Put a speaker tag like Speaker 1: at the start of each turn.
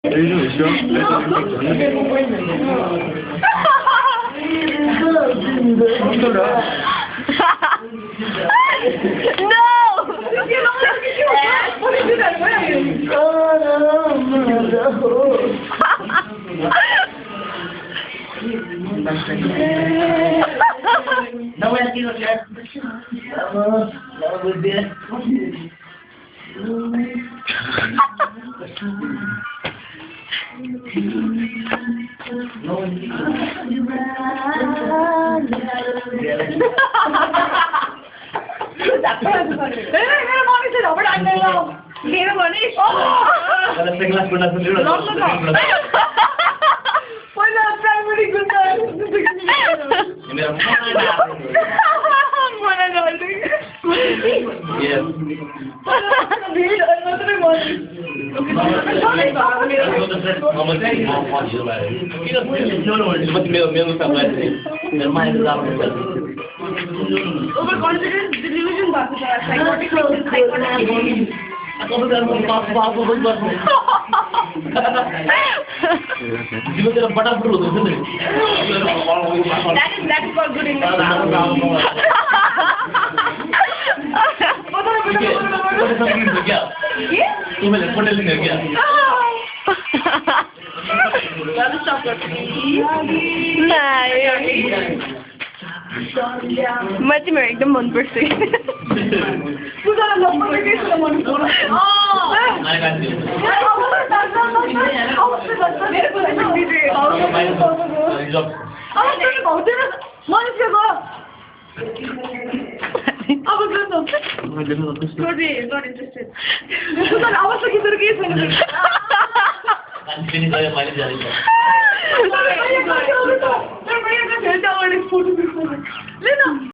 Speaker 1: There you go, it's your
Speaker 2: No!
Speaker 3: No voy a decir que vamos, muy bien.
Speaker 2: Overconfidence, delusion, psychotic, psychotic.
Speaker 3: Ako ba naman papo ba? Di ba sila bata bro?
Speaker 2: That is for good English. मैं तिम्रो एकदम मन पर्छ